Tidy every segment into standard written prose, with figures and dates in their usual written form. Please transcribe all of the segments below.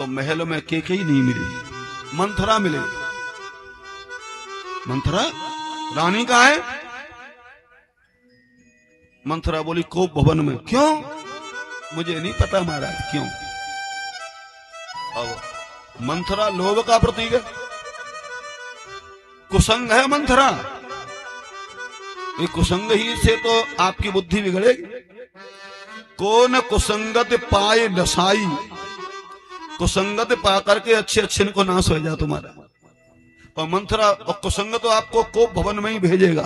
तो महल में केकई नहीं मिली, मंथरा मिले। मंथरा रानी कहाँ है? मंथरा बोली कोप भवन में। क्यों? मुझे नहीं पता महाराज क्यों। अब मंथरा लोभ का प्रतीक है, कुसंग है मंथरा। ये कुसंग ही से तो आपकी बुद्धि बिगड़ेगी। कौन कुसंगत पाए नसाई, कुसंगत पा करके अच्छे अच्छे को नाश हो जा तुम्हारा। और मंथरा और कुसंग तो आपको कोप भवन में ही भेजेगा।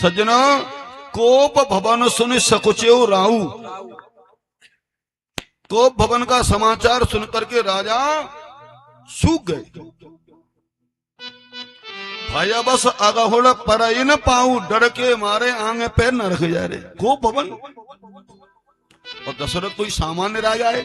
सज्जनों, कोप भवन सुन सकुचेव राऊ। कोप भवन का समाचार सुनकर के राजा सूख गए। भया बस अगहुड़ पर न पाऊ, डर के मारे आगे पैर न रखे जा रहे। कोप भवन और दशरथ कोई सामान्य राजा है?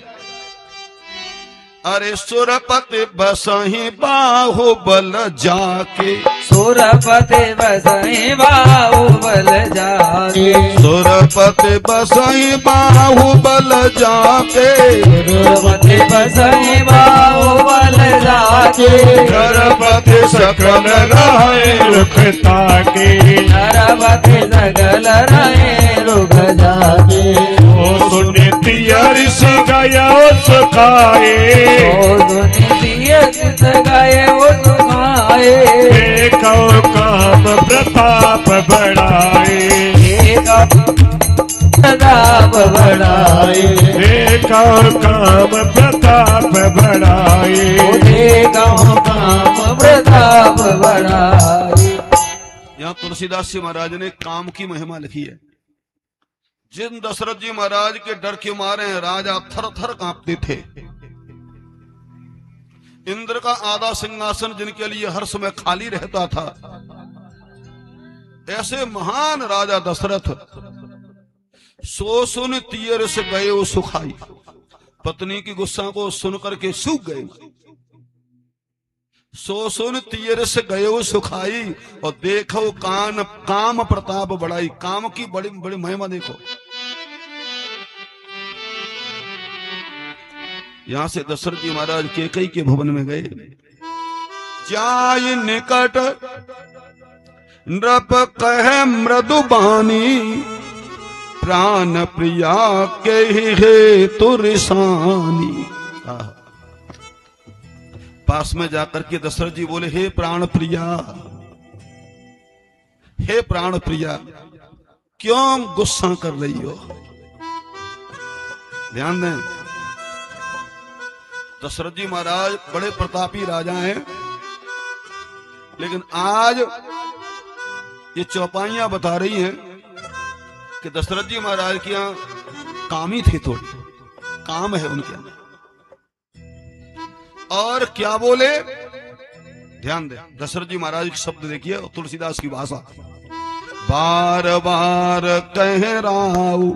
अरे सुरपति बसही बाहुबल जाके, सुरपति बसही बाहुबल जाके, सुरपति बसही बाहुबल जाके, सुरपति बसही बाहुबल जाके, नरपति सकल रहे रुख ताके, नरपति सकल रहे रुख जाके। ओ सुनीतिया ऋषि गया सुखाए, ओ सुनीतिया ऋषि गए वो सुखाए। देखो काम प्रताप बढ़ाए, प्रताप बढ़ाए, देखो काम प्रताप बढ़ाए, देखो काम प्रताप बढ़ाए। यहाँ तुलसीदास जी महाराज ने काम की महिमा लिखी है। जिन दशरथ जी महाराज के डर के मारे राजा थर थर कांपते थे। इंद्र का आधा सिंहासन जिनके लिए हर समय खाली रहता था, ऐसे महान राजा दशरथ सो सुन तीर से गए वो सुखाई। पत्नी की गुस्सा को सुनकर के सूख गए। सो सुन तीर से गए वो सुखाई, और देखो काम प्रताप बढ़ाई। काम की बड़ी बड़ी महिमा देखो। यहां से दशरथ जी महाराज केकई के भवन में गए। जाय निकट नृप कह मृदु बानी, प्राण प्रिया के हे तुरसानी। पास में जाकर के दशरथ जी बोले, हे प्राण प्रिया, हे प्राण प्रिया, क्यों गुस्सा कर रही हो? ध्यान दें, दशरथ जी महाराज बड़े प्रतापी राजा हैं, लेकिन आज ये चौपाइयां बता रही हैं कि दशरथ जी महाराज के यहां कामी थे, थोड़ी काम है उनके अंदर। और क्या बोले? ध्यान दें, दशरथ जी महाराज के शब्द देखिए और तुलसीदास की भाषा। बार बार कह राऊ,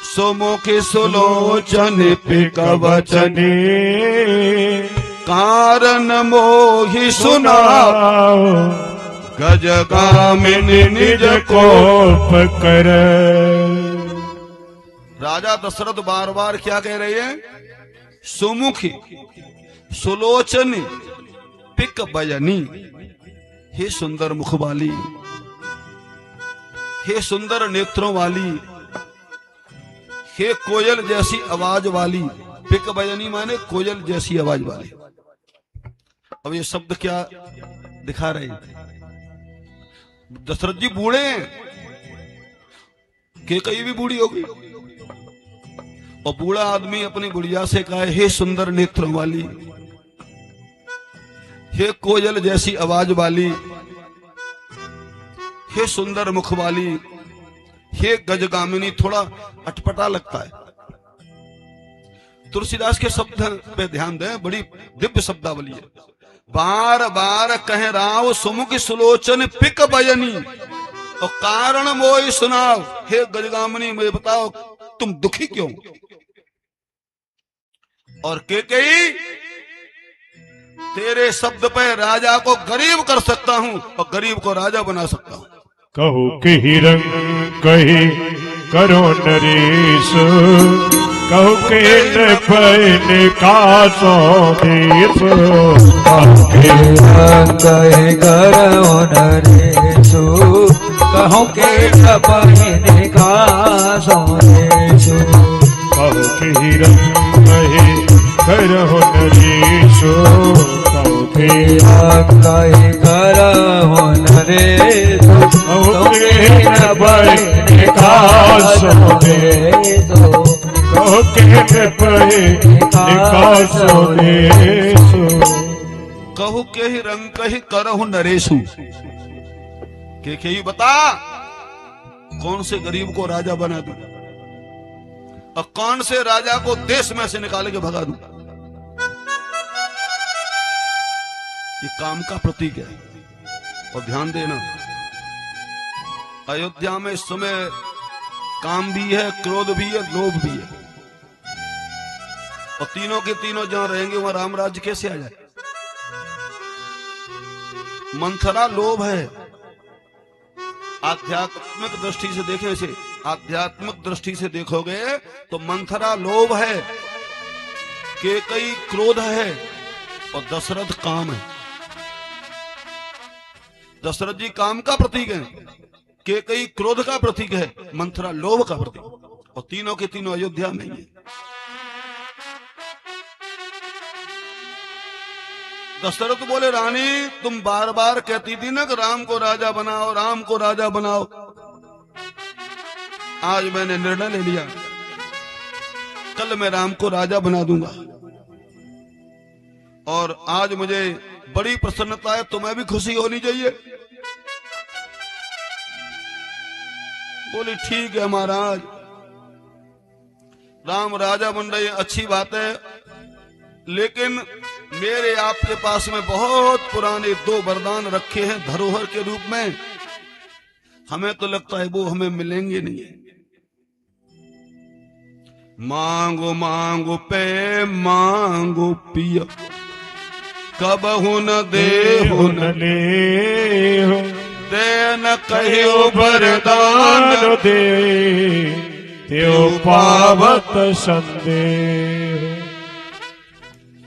सुमुख सुलोचन पिक वचने, कारण मोहि सुनाओ, गजगामिनी निज कोप कर। राजा दशरथ बार बार क्या कह रहे हैं? सुमुखी सुलोचनी पिक बजनी, हे सुंदर मुख वाली, हे सुंदर नेत्रों वाली, हे कोयल जैसी आवाज वाली। पिक बजनी माने कोयल जैसी आवाज वाली। अब ये शब्द क्या दिखा रहे हैं? दशरथ जी बूढ़े हैं, केकई भी बूढ़ी होगी, और बूढ़ा आदमी अपनी बुढ़िया से कहा, हे सुंदर नेत्रों वाली, हे कोयल जैसी आवाज वाली, हे सुंदर मुख वाली, हे गजगामिनी। थोड़ा अटपटा लगता है। तुलसीदास के शब्द पे ध्यान दें, बड़ी दिव्य शब्दावली है। बार बार कह राव सुमुख सुलोचन पिक बयनी, और कारण मोहि सुनाओ, हे गजगामिनी मुझे बताओ तुम दुखी क्यों? और केकई, तेरे शब्द पे राजा को गरीब कर सकता हूं और गरीब को राजा बना सकता हूं। कहू कि रंग कही करो नरेश, कहु के नृपैन का सौदेश कहे करो नरेशु कहूँ के कपहिन का सोनेशु कहु के रंग कहे करहु नरेशु कहु के कहे करो नरेशु कहूँ के कपहिन का सोनेशु कहु के नृपैन का सौदेश कहु के ही रंग कही करहु नरेशु के ही बता कौन से गरीब को राजा बना दूं और कौन से राजा को देश में से निकाल के भगा दूं। ये काम का प्रतीक है। और ध्यान देना, अयोध्या में इस समय काम भी है, क्रोध भी है, लोभ भी है, और तीनों के तीनों जहां रहेंगे वहां राम राज्य कैसे आ जाए। मंथरा लोभ है। आध्यात्मिक दृष्टि से देखें, इसे आध्यात्मिक दृष्टि से देखोगे तो मंथरा लोभ है, केकई क्रोध है और दशरथ काम है। दशरथ जी काम का प्रतीक है, केकई क्रोध का प्रतीक है, मंथरा लोभ का प्रतीक, और तीनों के तीनों अयोध्या में ही है। दशरथ बोले, रानी तुम बार बार कहती थी ना कि राम को राजा बनाओ, राम को राजा बनाओ। आज मैंने निर्णय ले लिया, कल मैं राम को राजा बना दूंगा। और आज मुझे बड़ी प्रसन्नता है, तुम्हें भी खुशी होनी चाहिए। बोली ठीक है महाराज, राम राजा बन रहे, अच्छी बात है, लेकिन मेरे आपके पास में बहुत पुराने 2 वरदान रखे हैं धरोहर के रूप में, हमें तो लगता है वो हमें मिलेंगे नहीं। मांगो मांगो पे मांगो पिया, कबहु न देहु न लेहु दे न कहियो वरदान दे त्यो पावत संदेह।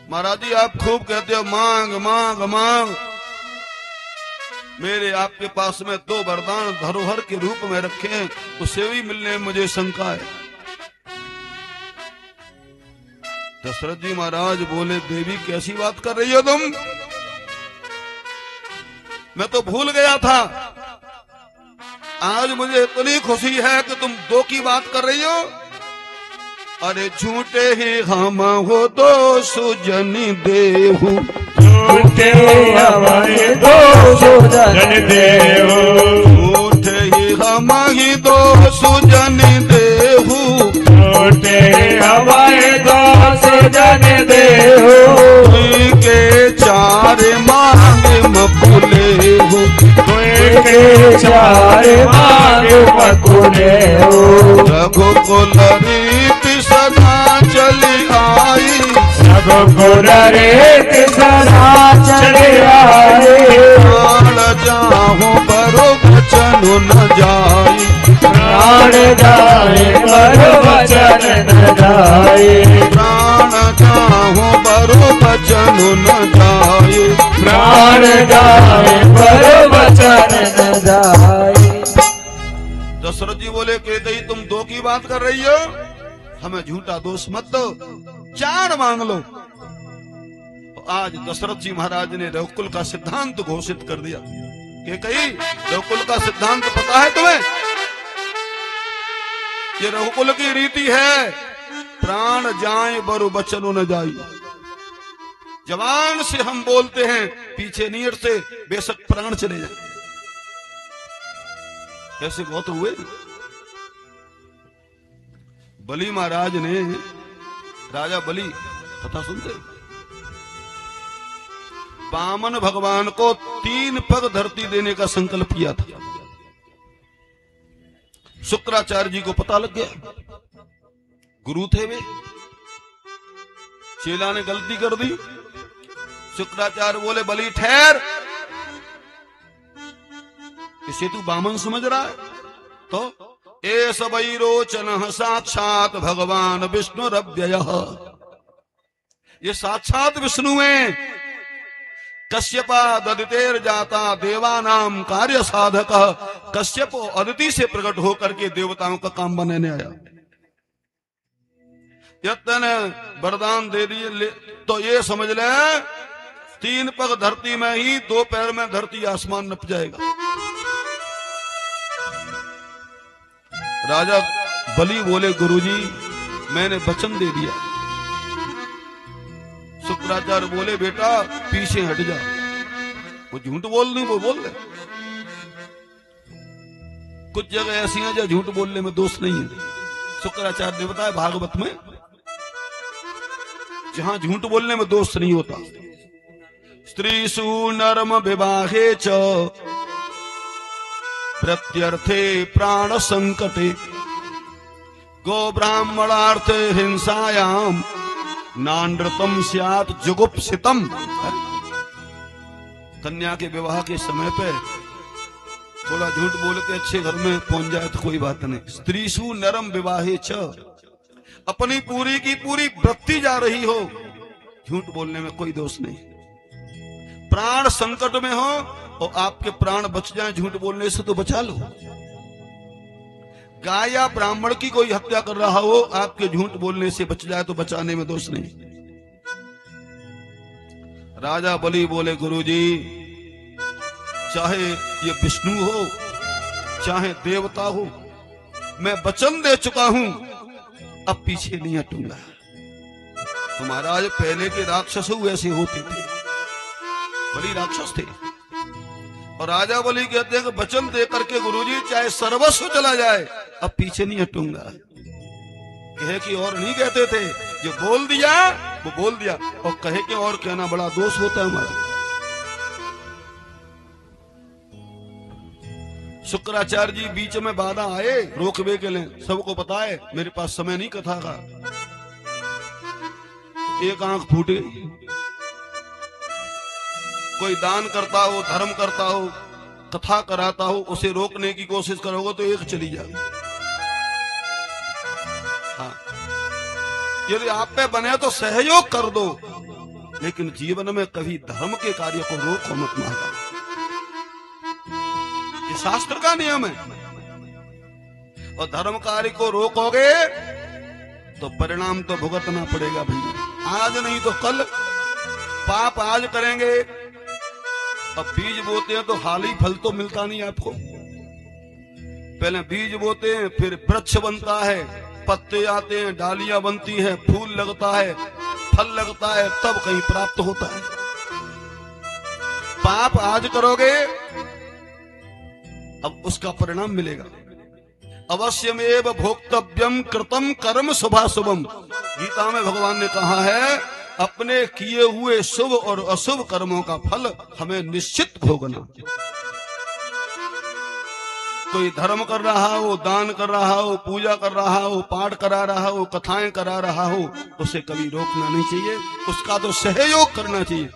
महाराज जी आप खूब कहते हो मांग मांग मांग, मेरे आपके पास में 2 वरदान धरोहर के रूप में रखे हैं, उसे भी मिलने में मुझे शंका है। दशरथ जी महाराज बोले, देवी कैसी बात कर रही हो तुम, मैं तो भूल गया था, आज मुझे इतनी खुशी है कि तुम 2 की बात कर रही हो। अरे झूठे ही हम हो तो सुजनी देहु, झूठे हमारे दो सुजन देहु, झूठे ही हम ही 2 सुजनी देहु, झूठे हमारे दो सुजन देहु, के 4 मांगे मकुलेहु, के 4 मांग मकुलेहु, रघुकुल रीति सदा चली आई, रघुकुल रीति सदा चली आई, प्राण जाहु बरो बचन न जाई, प्राण जाए पर वचन न जाए, प्राण जाहु बरो बचन न जाई, प्राण जाए पर वचन न जाए। दशरथ जी बोले, कहते तुम 2 की बात कर रही हो, हमें झूठा दोष मत दो, 4 मांग लो। आज दशरथ जी महाराज ने रघुकुल का सिद्धांत घोषित कर दिया कि कहीं रघुकुल का सिद्धांत पता है तुम्हें? ये रघुकुल की रीति है, प्राण जाए बरु बचनो न जाई। जवान से हम बोलते हैं, पीछे नीयत से बेशक प्राण चले जाए। ऐसे बहुत हुए। बलि महाराज ने, राजा बलि कथा सुनते, वामन भगवान को 3 पग धरती देने का संकल्प किया था। शुक्राचार्य जी को पता लग गया, गुरु थे वे, चेला ने गलती कर दी। शुक्राचार्य बोले, बलि ठहर, इसे तू वामन समझ रहा है? तो एष वैरोचन साक्षात भगवान विष्णुरव्ययः। ये साक्षात विष्णु हैं। कश्यपाद अदितेर जाता देवानाम कार्य साधक। कश्यप अदिति से प्रकट होकर के देवताओं का काम बनाने आया। यत्न ने वरदान दे दिए तो ये समझ ले 3 पग धरती में ही, 2 पैर में धरती आसमान नप जाएगा। राजा बलि बोले गुरुजी मैंने वचन दे दिया। शुक्राचार्य बोले बेटा पीछे हट जा, वो झूठ बोल नहीं वो बोल दे। कुछ जगह ऐसी हैं जहाँ झूठ बोलने में दोष नहीं है। शुक्राचार्य ने बताया भागवत में जहां झूठ बोलने में दोष नहीं होता। स्त्रीषु नरम विवाहे च प्रत्यर्थे प्राण संकटे गो ब्राह्मणार्थ हिंसायाम नानृतम स्यात् जुगुप्सितम। कन्या के विवाह के समय पे थोड़ा झूठ बोल के अच्छे घर में पहुंच जाए तो कोई बात नहीं। स्त्रीषु नरम विवाहे च, अपनी पूरी की पूरी वृत्ति जा रही हो, झूठ बोलने में कोई दोष नहीं। प्राण संकट में हो और आपके प्राण बच जाए झूठ बोलने से तो बचा लो। गाय या ब्राह्मण की कोई हत्या कर रहा हो, आपके झूठ बोलने से बच जाए तो बचाने में दोष नहीं। राजा बलि बोले गुरुजी चाहे ये विष्णु हो चाहे देवता हो, मैं वचन दे चुका हूं, अब पीछे नहीं हटूंगा। तो महाराज पहले के राक्षस वैसे होते थे, बलि राक्षस थे। और राजा बलि कहते हैं कि वचन दे करके गुरुजी चाहे सर्वस्व चला जाए अब पीछे नहीं हटूंगा। कहे कि और नहीं कहते थे, जो बोल दिया वो बोल दिया, और कहे कि और कहना बड़ा दोष होता है हमारा। शुक्राचार्य जी बीच में बाधा आए रोकवे के लिए, सबको पता है मेरे पास समय नहीं कथा का। एक आंख फूट गई। कोई दान करता हो, धर्म करता हो, कथा कराता हो, उसे रोकने की कोशिश करोगे तो एक चली जाएगी। हाँ, यदि आप पे बने तो सहयोग कर दो, लेकिन जीवन में कभी धर्म के कार्य को रोको मत मारा। ये शास्त्र का नियम है। और धर्म कार्य को रोकोगे तो परिणाम तो भुगतना पड़ेगा भैया। आज नहीं तो कल पाप आज करेंगे। अब बीज बोते हैं तो हाल ही फल तो मिलता नहीं आपको। पहले बीज बोते हैं, फिर वृक्ष बनता है, पत्ते आते हैं, डालियां बनती हैं, फूल लगता है, फल लगता है, तब कहीं प्राप्त होता है। पाप आज करोगे अब उसका परिणाम मिलेगा। अवश्यमेव भोक्तव्यम कृतम कर्म शुभाशुभम। गीता में भगवान ने कहा है अपने किए हुए शुभ और अशुभ कर्मों का फल हमें निश्चित भोगना। कोई धर्म कर रहा हो, दान कर रहा हो, पूजा कर रहा हो, पाठ करा रहा हो, कथाएं करा रहा हो, उसे कभी रोकना नहीं चाहिए, उसका तो सहयोग करना चाहिए।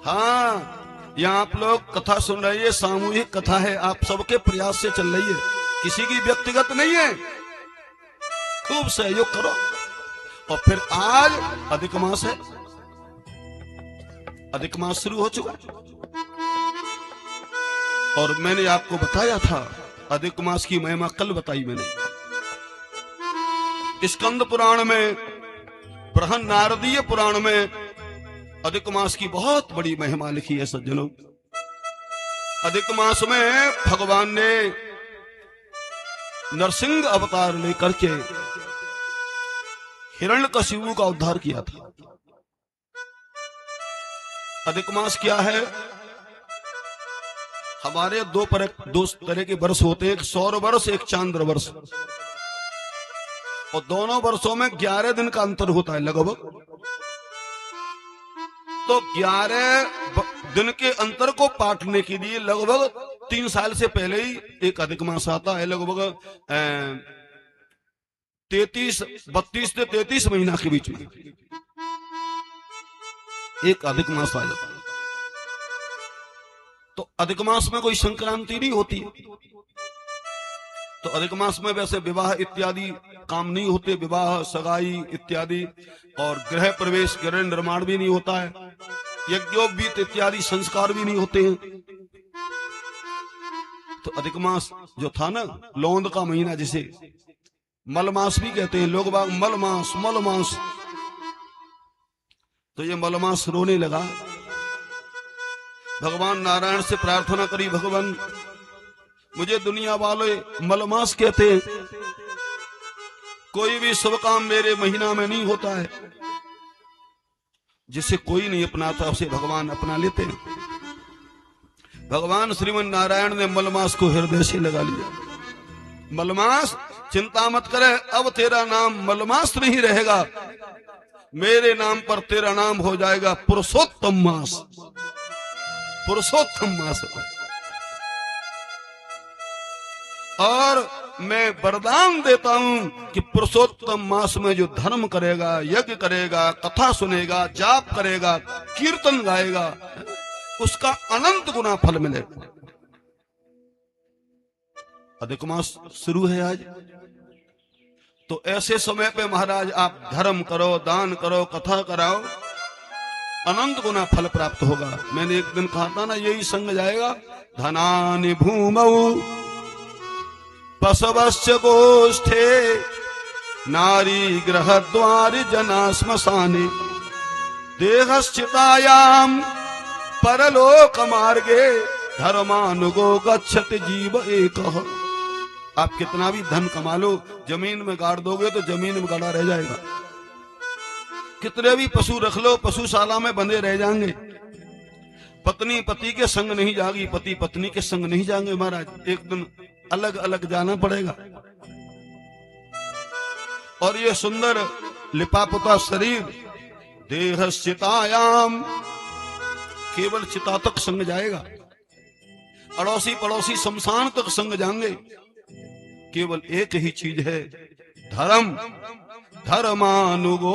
हाँ, यहाँ आप लोग कथा सुन रही है, सामूहिक कथा है, आप सबके प्रयास से चल रही है, किसी की व्यक्तिगत नहीं है। खूब सहयोग करो। और फिर आज अधिक मास है, अधिक मास शुरू हो चुका। और मैंने आपको बताया था अधिक मास की महिमा, कल बताई मैंने। स्कंद पुराण में, बृहन नारदीय पुराण में अधिक मास की बहुत बड़ी महिमा लिखी है सज्जनों। अधिक मास में भगवान ने नरसिंह अवतार लेकर के हिरण्यकशिपु का उद्धार किया था। अधिक मास क्या है? हमारे दो तरह के वर्ष होते हैं, एक सौर वर्ष, एक चांद्र वर्ष। और दोनों वर्षों में 11 दिन का अंतर होता है लगभग। तो 11 दिन के अंतर को पाटने के लिए लगभग 3 साल से पहले ही एक अधिक मास आता है। लगभग 32 से 33 महीना के बीच में एक अधिक मास आ जाता है। तो अधिक मास में कोई संक्रांति नहीं होती है। तो अधिक मास में वैसे विवाह इत्यादि काम नहीं होते, विवाह सगाई इत्यादि, और गृह प्रवेश गृह निर्माण भी नहीं होता है, यज्ञोपवीत इत्यादि संस्कार भी नहीं होते हैं। तो अधिक मास जो था ना, लौंद का महीना, जिसे मलमास भी कहते हैं लोग बाग, मलमास मलमास, तो ये मलमास रोने लगा। भगवान नारायण से प्रार्थना करी, भगवान मुझे दुनिया वाले मलमास कहते हैं, कोई भी शुभ काम मेरे महीना में नहीं होता है, जिसे कोई नहीं अपनाता उसे भगवान अपना लेते हैं। भगवान श्रीमन नारायण ने मलमास को हृदय से लगा लिया। मलमास चिंता मत करे, अब तेरा नाम मलमास नहीं रहेगा, मेरे नाम पर तेरा नाम हो जाएगा पुरुषोत्तम मास। पुरुषोत्तम मास, और मैं वरदान देता हूं कि पुरुषोत्तम मास में जो धर्म करेगा, यज्ञ करेगा, कथा सुनेगा, जाप करेगा, कीर्तन गाएगा, उसका अनंत गुना फल मिलेगा। अधिक मास शुरू है आज, तो ऐसे समय पे महाराज आप धर्म करो, दान करो, कथा कराओ, अनंत गुना फल प्राप्त होगा। मैंने एक दिन कहा था ना, यही संग जाएगा, धनानि भूमौ पशवश्च गोष्ठे नारी गृह द्वार जना श्मशाने देहश्चितायाम परलोक मार्गे धर्मानुगो गच्छति जीव एकः। आप कितना भी धन कमा लो, जमीन में गाड़ दोगे तो जमीन में गाड़ा रह जाएगा। कितने भी पशु रख लो, पशुशाला में बंधे रह जाएंगे। पत्नी पति के संग नहीं जाएगी, पति पत्नी के संग नहीं जाएंगे महाराज, एक दिन अलग अलग जाना पड़ेगा। और ये सुंदर लिपापुता शरीर देह चितायाम, केवल चिता तक संग जाएगा, अड़ोसी पड़ोसी शमशान तक संग जाएंगे। केवल एक ही चीज है, धर्म, धर्मानुगो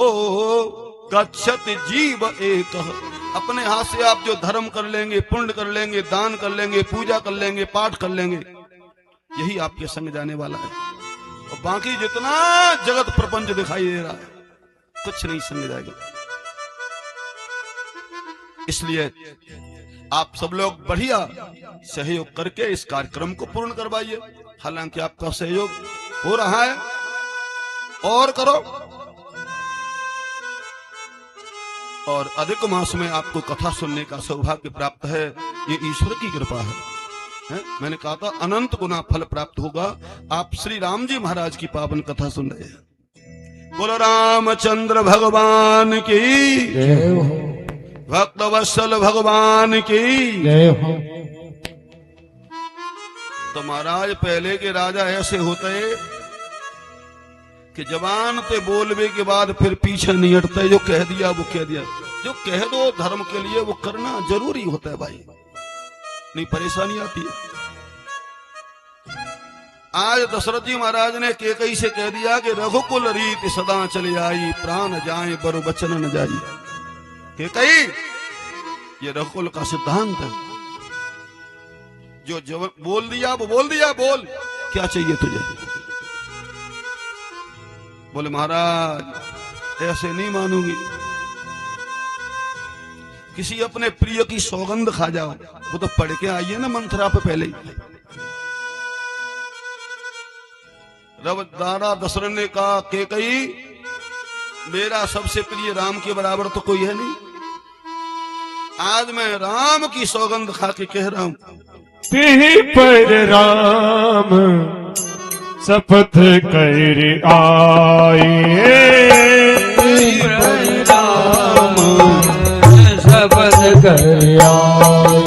गच्छति जीव एकः। अपने हाथ से आप जो धर्म कर लेंगे, पुण्य कर लेंगे, दान कर लेंगे, पूजा कर लेंगे, पाठ कर लेंगे, यही आपके संग जाने वाला है। और बाकी जितना जगत प्रपंच दिखाई दे रहा है, कुछ नहीं संग जाएगा। इसलिए आप सब लोग बढ़िया सहयोग करके इस कार्यक्रम को पूर्ण करवाइए। हालांकि आपका सहयोग हो रहा है, और करो। और अधिक मास में आपको कथा सुनने का सौभाग्य प्राप्त है, ये ईश्वर की कृपा है? मैंने कहा था अनंत गुना फल प्राप्त होगा। आप श्री राम जी महाराज की पावन कथा सुन रहे हैं। बोलो रामचंद्र भगवान की जय हो, भक्तवत्सल भगवान की जय हो। तो महाराज पहले के राजा ऐसे होते कि जवान ते बोलने के बाद फिर पीछे नहीं हटते, जो कह दिया वो कह दिया। जो कह दो धर्म के लिए वो करना जरूरी होता है भाई, नहीं परेशानी आती है। आज दशरथ जी महाराज ने कैकई से कह दिया कि रघुकुल रीति सदा चली आई, प्राण जाए बरु बचन न जाई। कैकई, ये रघुकुल का सिद्धांत है। जो बोल दिया वो बोल दिया, बोल क्या चाहिए तुझे। बोले महाराज ऐसे नहीं मानूंगी, किसी अपने प्रिय की सौगंध खा जाओ। वो तो पढ़ के आई है ना मंथरा पे पहले ही। दादा दशरथ ने कहा कैकई, मेरा सबसे प्रिय राम के बराबर तो कोई है नहीं, आज मैं राम की सौगंध खा के कह रहा हूं। तिहि पर राम शपथ कर आए, राम शपथ कर आए।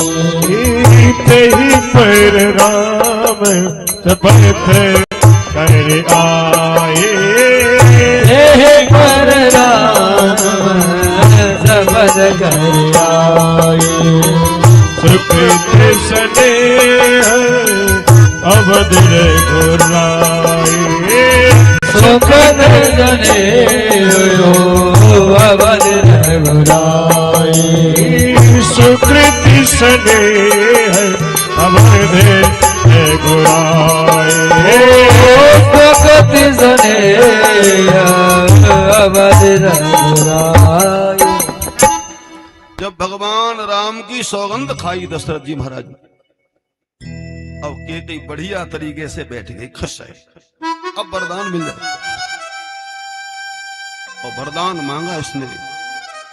तिहि पर राम शपथ कर आए, तिहि पर राम शपथ कर आए। सुकृत स्नेह अवध रघुराए, सुखद जने अवध रघुराए। सुकृति स्नेह अवध रघुराए। जने अवध रघुराई। जब भगवान राम की सौगंध खाई दशरथ जी महाराज, अब केकई बढ़िया तरीके से बैठ गई, खुश है, अब वरदान मिल जाए। और वरदान मांगा इसने,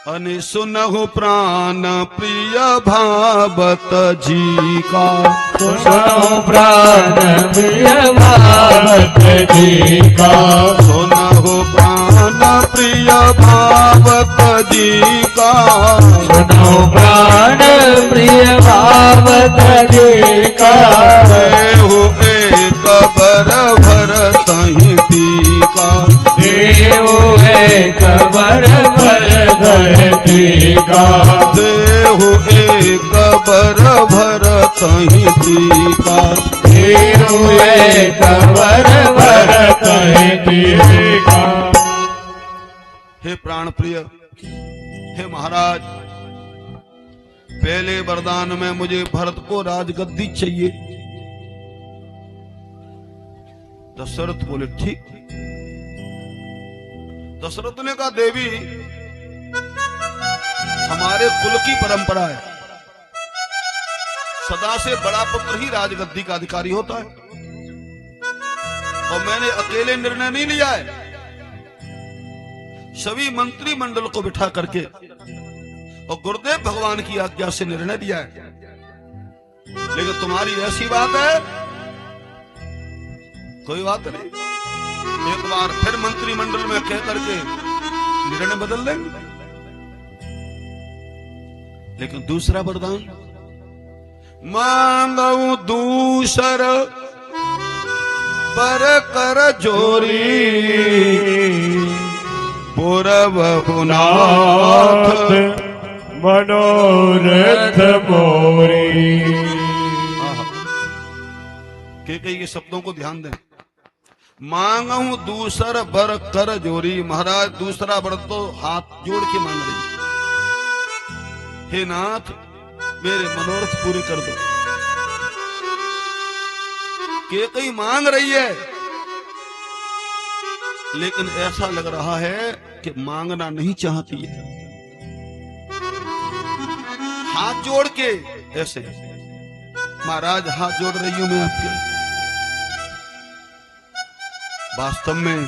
अने सुनहु प्राण प्रिय भावत जी का, सुनो प्राण प्रिय भावत जी का, सुनहु प्राण प्रिय भावत जी का, सुनो प्राण प्रिय भावत जी का, देहु एक बर भरत ही टीका, देहु एक बर भरत जी का, देहु एक बर भरत ही टीका, देहु एक बर भरत जी का। हे प्राण प्रिय, हे महाराज, पहले वरदान में मुझे भरत को राजगद्दी चाहिए। दशरथ बोले ठीक। दशरथ ने कहा देवी, हमारे कुल की परंपरा है, सदा से बड़ा पुत्र ही राजगद्दी का अधिकारी होता है, और मैंने अकेले निर्णय नहीं लिया है, सभी मंत्रिमंडल को बिठा करके और गुरुदेव भगवान की आज्ञा से निर्णय दिया है। लेकिन तुम्हारी ऐसी बात है, कोई बात नहीं, एक बार फिर मंत्रिमंडल में कह करके निर्णय बदल देंगे। लेकिन दूसरा वरदान मांगू दूसर पर कर जोरी, पूरब नाथ मनोरथ मोरी। केकई के शब्दों को ध्यान दें। मांगू दूसर बर कर जोरी, महाराज दूसरा वर तो हाथ जोड़ के मांग रही, हे नाथ मेरे मनोरथ पूरे कर दो। केकई मांग रही है, लेकिन ऐसा लग रहा है कि मांगना नहीं चाहती है। हाथ जोड़ के ऐसे, महाराज हाथ जोड़ रही हूं मैं आपके। वास्तव में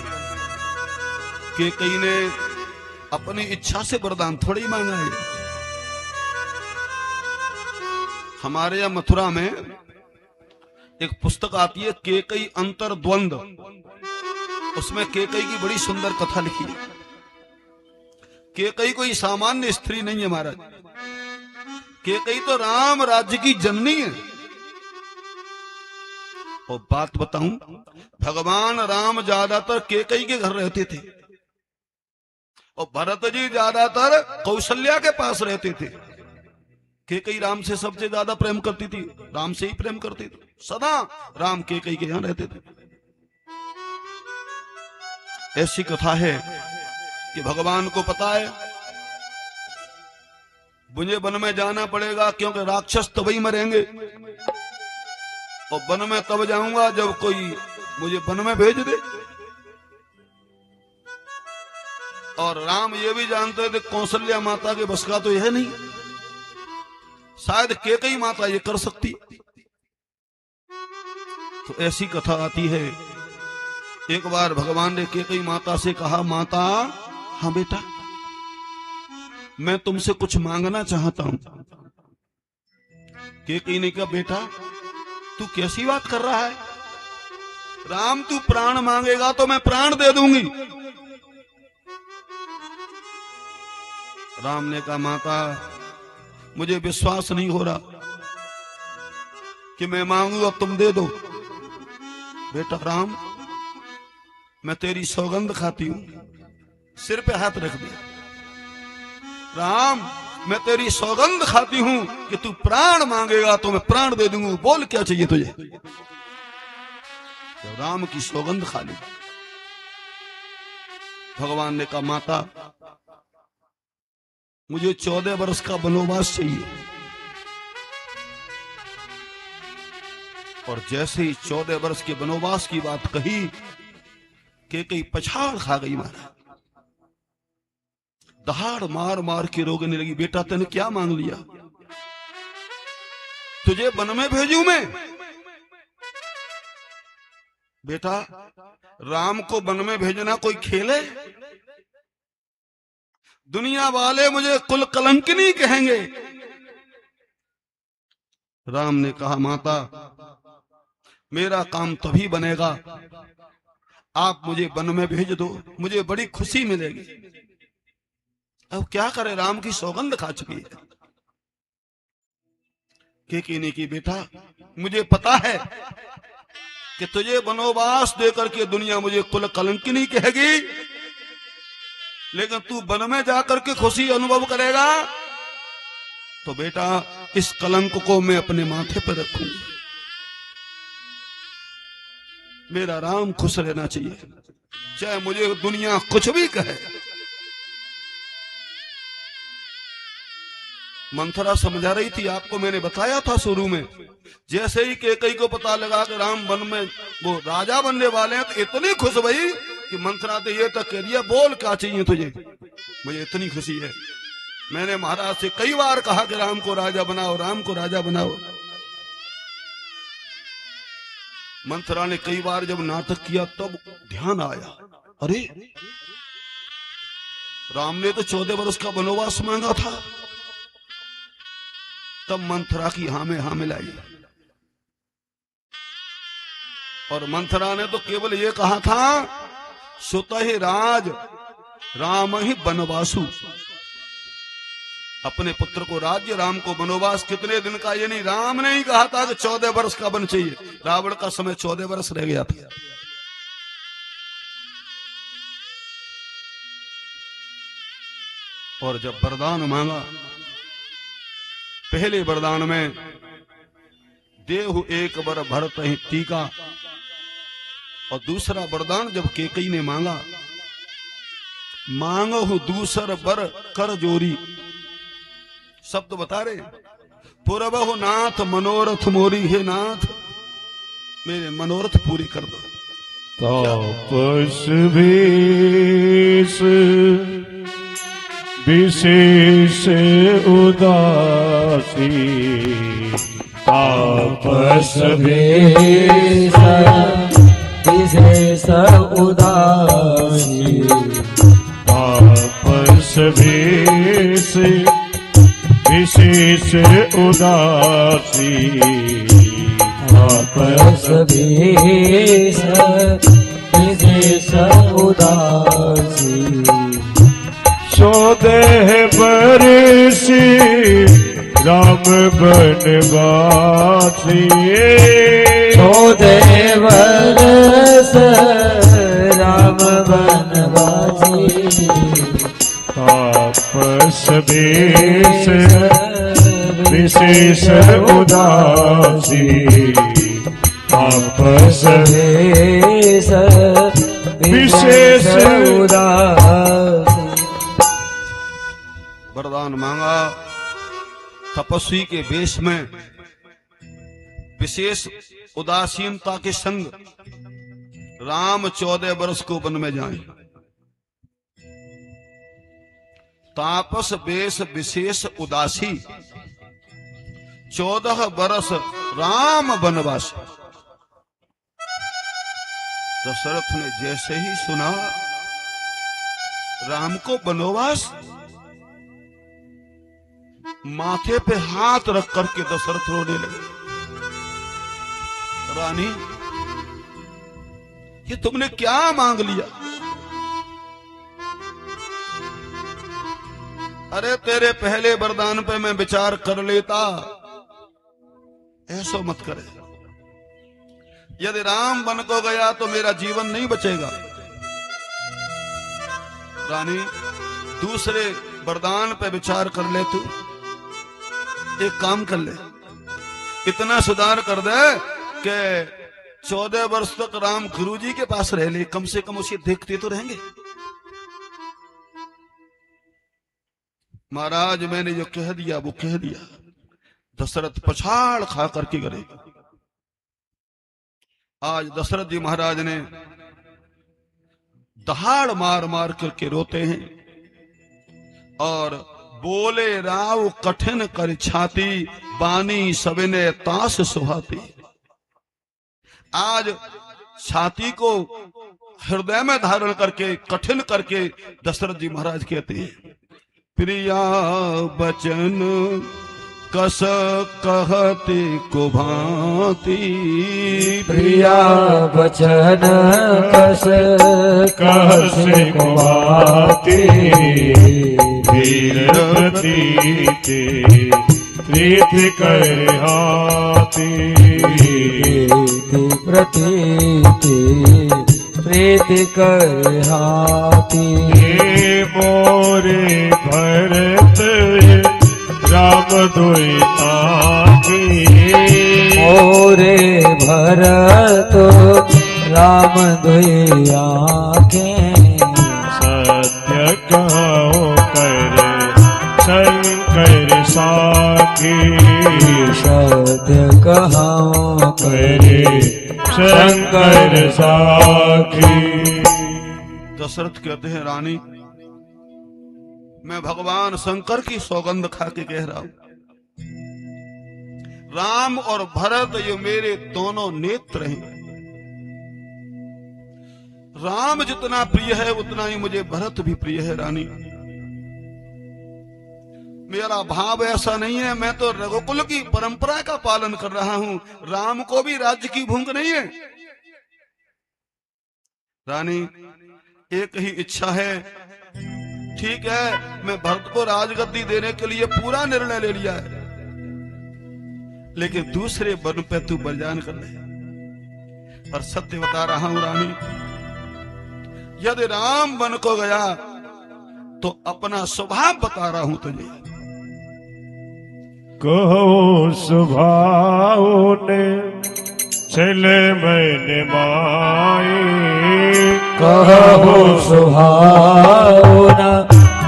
केकई ने अपनी इच्छा से वरदान थोड़ी मांगा है। हमारे यहाँ मथुरा में एक पुस्तक आती है, केकई अंतर्द्वंद, उसमें केकई की बड़ी सुंदर कथा लिखी है। केकई कोई सामान्य स्त्री नहीं है महाराज, केकई तो राम राज्य की जननी है। और बात बताऊं, भगवान राम ज्यादातर केकई के घर रहते थे, और भरत जी ज्यादातर कौशल्या के पास रहते थे। केकई राम से सबसे ज्यादा प्रेम करती थी, राम से ही प्रेम करती थी, सदा राम केकई के यहां रहते थे। ऐसी कथा है कि भगवान को पता है मुझे वन में जाना पड़ेगा, क्योंकि राक्षस तभी मरेंगे, और वन में तब जाऊंगा जब कोई मुझे वन में भेज दे। और राम ये भी जानते थे कौशल्या माता के बस का तो यह नहीं, शायद केकई माता ये कर सकती। तो ऐसी कथा आती है, एक बार भगवान ने केकई माता से कहा, माता हाँ बेटा मैं तुमसे कुछ मांगना चाहता हूं। केकई ने कहा, बेटा तू कैसी बात कर रहा है, राम तू प्राण मांगेगा तो मैं प्राण दे दूंगी। राम ने कहा, माता मुझे विश्वास नहीं हो रहा कि मैं मांगूंगा तुम दे दो। बेटा राम मैं तेरी सौगंध खाती हूं, सिर पे हाथ रख दिया, राम मैं तेरी सौगंध खाती हूं कि तू प्राण मांगेगा तो मैं प्राण दे दूंगा, बोल क्या चाहिए तुझे। तो राम की सौगंध खा ली। भगवान ने कहा, माता मुझे 14 वर्ष का वनवास चाहिए। और जैसे ही 14 वर्ष के वनवास की बात कही, के कई पछाड़ खा गई महाराज, दहाड़ मार मार के रोकने लगी। बेटा तूने क्या मांग लिया? तुझे वन में भेजू मैं? बेटा राम को वन में भेजना कोई खेल है? दुनिया वाले मुझे कुल कलंकिनी कहेंगे। राम ने कहा माता मेरा काम तभी बनेगा आप मुझे वन में भेज दो, मुझे बड़ी खुशी मिलेगी। अब क्या करे, राम की सौगंध खा चुकी है। केकई की बेटा मुझे पता है कि तुझे वनवास देकर के दुनिया मुझे कुल कलंकिनी कहेगी, लेकिन तू वन में जाकर के खुशी अनुभव करेगा तो बेटा इस कलंक को मैं अपने माथे पर रखूंगी। मेरा राम खुश रहना चाहिए, चाहे मुझे दुनिया कुछ भी कहे। मंथरा समझा रही थी, आपको मैंने बताया था शुरू में, जैसे ही केकई को पता लगा कि राम वन में वो राजा बनने वाले हैं तो इतनी खुश भई कि मंथरा तो ये तक कह दिया बोल क्या चाहिए तुझे, मुझे इतनी खुशी है। मैंने महाराज से कई बार कहा कि राम को राजा बनाओ, राम को राजा बनाओ। मंथरा ने कई बार जब नाटक किया तब ध्यान आया, अरे राम ने तो 14 वर्ष का वनवास मांगा था। तब मंथरा की हाँ में हाँ मिलाई, और मंथरा ने तो केवल ये कहा था सुत ही राज राम ही वनवासु, अपने पुत्र को राज्य, राम को वनवास। कितने दिन का? ये नहीं, राम ने ही कहा था कि 14 वर्ष का वन चाहिए। रावण का समय 14 वर्ष रह गया था। और जब वरदान मांगा, पहले वरदान में देहु एक बर भरत ही टीका, और दूसरा वरदान जब केकई ने मांगा, मांगो दूसर बर कर जोरी। शब्द बता रहे, पुरबहु नाथ मनोरथ मोरी, हे नाथ मेरे मनोरथ पूरी कर दो। तापस भेष विशेष उदासी, तापस भेष विशेष उदासी, तापस भेष विशेष उदासी, तापस भेष विशेष उदासी, 14 बरस राम बनवासी, 14 बरस राम बनवासी, तापस भेष विशेष उदासी, तापस भेष विशेष उदासी। वरदान मांगा, तपस्वी के वेश में विशेष उदासीनता के संग राम 14 वर्ष को वन में जाएं। तापस वेश विशेष उदासी, 14 वर्ष राम वनवासी। दशरथ ने जैसे ही सुना राम को वनवास, माथे पे हाथ रख करके दशरथ रोने लगे। रानी ये तुमने क्या मांग लिया? अरे तेरे पहले वरदान पे मैं विचार कर लेता, ऐसा मत करे। यदि राम वन को गया तो मेरा जीवन नहीं बचेगा। रानी दूसरे वरदान पे विचार कर ले, तू एक काम कर ले, इतना सुधार कर दे कि 14 वर्ष तक राम गुरुजी के पास रह ले, कम से कम उसे देखते तो रहेंगे। महाराज मैंने जो कह दिया वो कह दिया। दशरथ पछाड़ खा करके गए। आज दशरथ जी महाराज ने दहाड़ मार मार करके रोते हैं और बोले राव कठिन कर छाती, बानी सविनय तास सुहाती। आज छाती को हृदय में धारण करके कठिन करके दशरथ जी महाराज कहते हैं, प्रिया बचन कस कहते को भांति, प्रिया बचन कस कहसे को भांति, वीर प्रतीति प्रीति कर हाथी, प्रतीति प्रीति कर हाथी। हे मोरे भरत राम दुई आँखी, मोरे भरत राम दुई आँखें, सत्य कहो कर शंकर साखी, सत्य कहो करे शंकर साखी। दशरथ कहते हैं, रानी मैं भगवान शंकर की सौगंध खा के कह रहा हूं, राम और भरत ये मेरे दोनों नेत्र हैं। राम जितना प्रिय है उतना ही मुझे भरत भी प्रिय है। रानी मेरा भाव ऐसा नहीं है, मैं तो रघुकुल की परंपरा का पालन कर रहा हूं, राम को भी राज्य की भूख नहीं है। रानी एक ही इच्छा है, ठीक है मैं भरत को राजगद्दी देने के लिए पूरा निर्णय ले लिया है, लेकिन दूसरे वन पे तू बलिदान कर ले। पर सत्य बता रहा हूं रानी, यदि राम वन को गया तो अपना स्वभाव बता रहा हूं तुझे। कहो स्वभाव ने चले मैंने माए, कहो सुहावना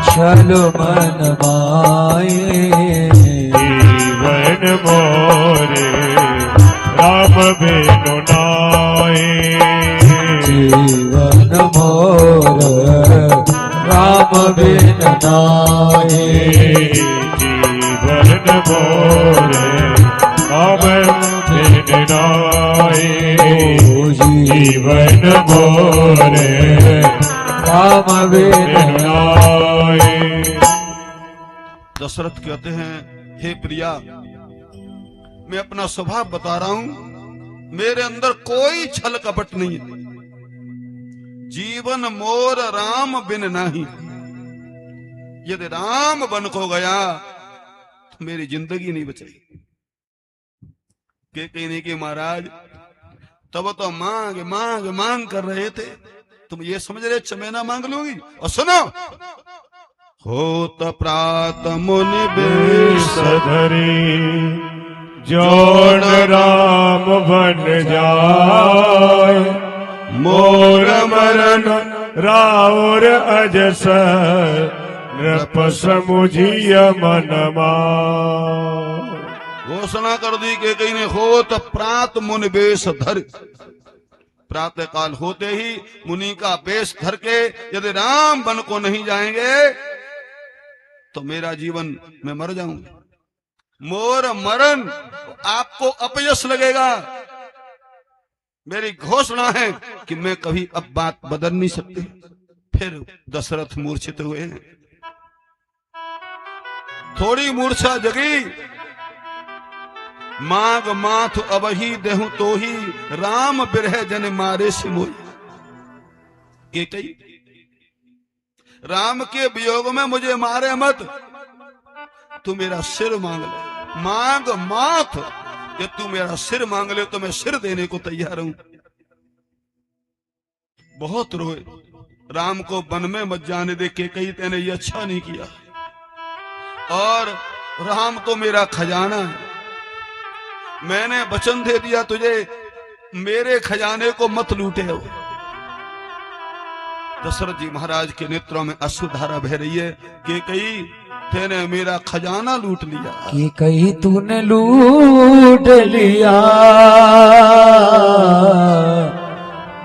छल मन माए, जीवन मोरे राम बिनु नाए, जीवन मोर राम बिन नाए, जीवन मोरे राम बिनु नाए, जीवन मोरे राम बिन नाए। दशरथ कहते हैं, हे प्रिया मैं अपना स्वभाव बता रहा हूं, मेरे अंदर कोई छल कपट नहीं है। जीवन मोर राम बिन नाही, यदि राम बन को गया तो मेरी जिंदगी नहीं बचेगी। के कहने के महाराज तब तो मांग मांग मांग कर रहे थे, तुम ये समझ रहे चमेना मांग लूंगी। और सुनो, होत प्रात मुनि बेश धरी जोड़ राम बन जाए, मोर मरण राउर अजस नृप समुझिय मन मार। घोषणा कर दी कि कहीं ने होत प्रात मुनि बेश धर, प्रातः काल होते ही मुनि का बेश धर के यदि राम वन को नहीं जाएंगे तो मेरा जीवन मैं मर जाऊंगा। मोर मरण आपको अपयश लगेगा। मेरी घोषणा है कि मैं कभी अब बात बदल नहीं सकती। फिर दशरथ मूर्छित हुए हैं, थोड़ी मूर्छा जगी। मांग माथ अब ही देहूं तो ही, राम बिरह जन मारे से मोई। ये कही राम के वियोग में मुझे मारे मत, तू मेरा सिर मांग ले। मांग माथ, ये तू मेरा सिर मांग ले तो मैं सिर देने को तैयार हूं। बहुत रोए, राम को वन में मत जाने दे के कही तेने ये अच्छा नहीं किया, और राम तो मेरा खजाना है, मैंने वचन दे दिया तुझे, मेरे खजाने को मत लूटे हो। दशरथ जी महाराज के नेत्रों में अश्रुधारा बह रही है कि कहीं तेने मेरा खजाना लूट लिया, कि कहीं तूने लूट लिया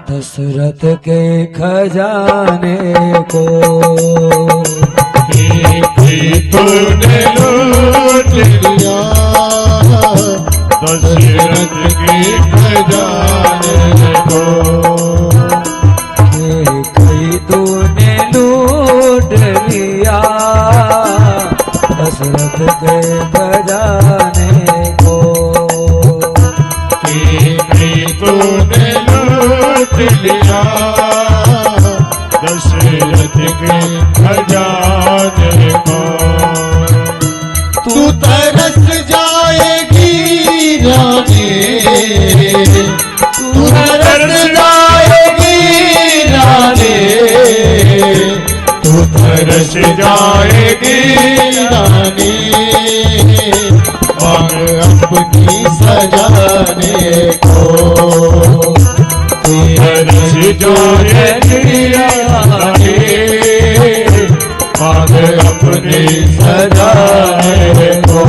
दशरथ के खजाने को। तूने लूट लिया दशरथ के खजाने को। कई तूने लूट लिया दशरथ के खजाने को। तूने लूट लिया दशरथ के खजाने को। तू तरस जाएगी रानी, तू तरस जाएगी रानी, तू तरस जाएगी रानी, मांग अपनी सजाने को। तू तरस जाएगी रानी, मांग अपनी सजाने को।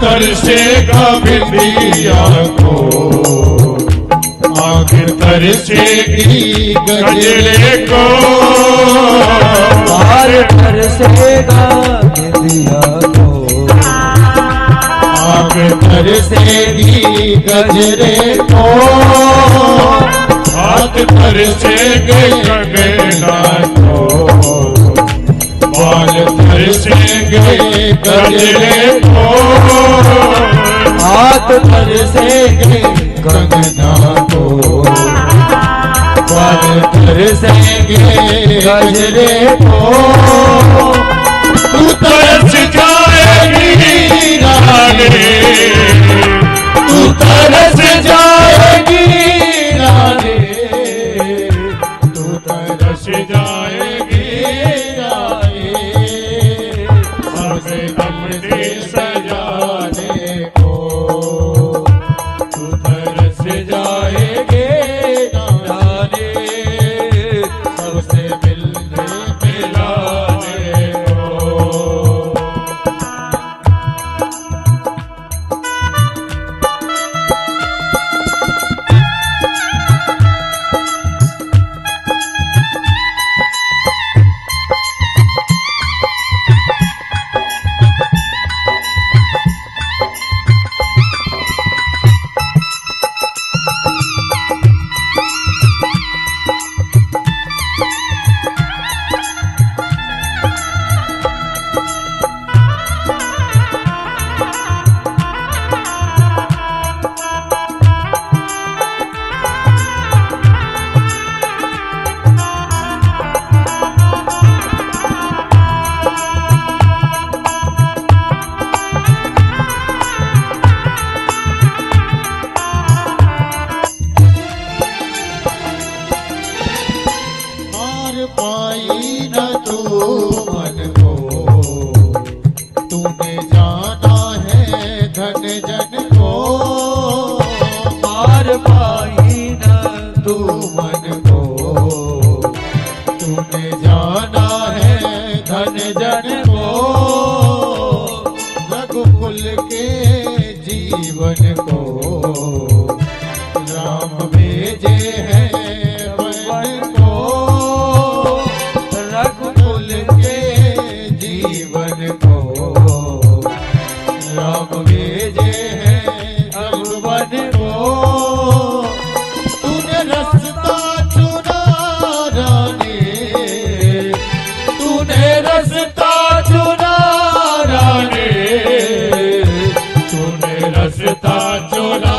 तरसेगा बिंदिया को, आखिर तरसेगी गजरे को। तरसेगा बिंदिया को, आखिर तरसेगी गजरे को। हाथ तरसेगे कंगना को, बाल तरसेगे गजरे को। हाथ तरसेगे कंगना को, बाल तरसेगे गजरे को। तू तरस जाएगी रानी, तू तरस जाएगी रानी, तू तरस जाएगी रानी, सबसे अपने सजाने को। तू तरस जाएगी रानी, सबसे मिलने मिलाने को। पाई न तू मन को, तूने जाना है धन जन को। मार पाई न तू मन को, तूने जाना है धन जन को। रघुकुल के जीवन को राम भेजे हैं वन को। रघुकुल के जीवन को राम भेजे हैं अब वन को। तूने रास्ता चुना रानी, तूने रास्ता चुना रानी, तूने रास्ता चुना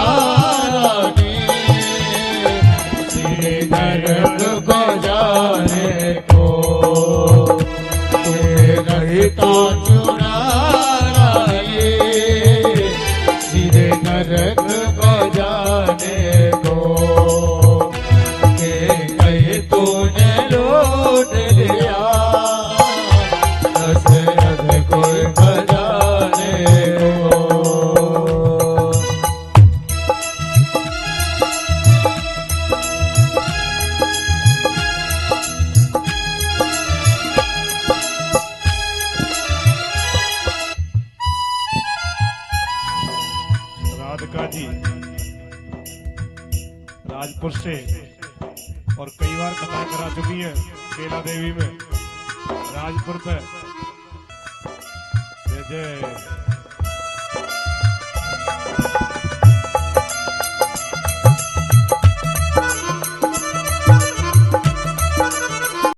सीता चुराए सीधे नरक बजाने को के कहीं तूने लूट लिया दशरथ को बजाने को। राधिका जी राजपुर से और कई बार कथाएं करा चुकी हैं केला देवी में राजपुर पे जय जय